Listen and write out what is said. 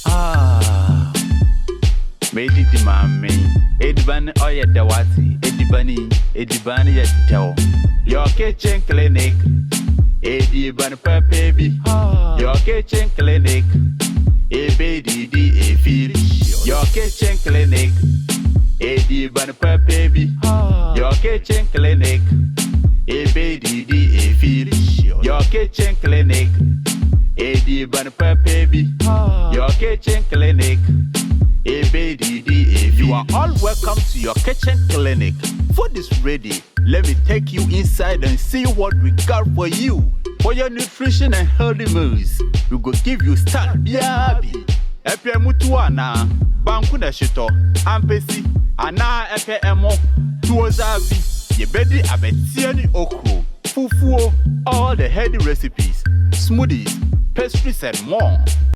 Ah, made it, mammy. Edibani oya dawati, Edibani yet tell. Your kitchen clinic, Edibani per baby. Your kitchen clinic, a baby, a feel. Your kitchen clinic, Edibani per baby. Your kitchen clinic, a baby, a feel. Your kitchen clinic, Edibani per baby. Your kitchen clinic. You are all welcome to your kitchen clinic. Food is ready. Let me take you inside and see what we got for you. For your nutrition and healthy meals, we go give you start biabi. Epe mutuana, banku na shito, ampesi, ana epe emo, tuozavi, yebedi abetiani okro, fufuo, all the healthy recipes, smoothies, pastries and more.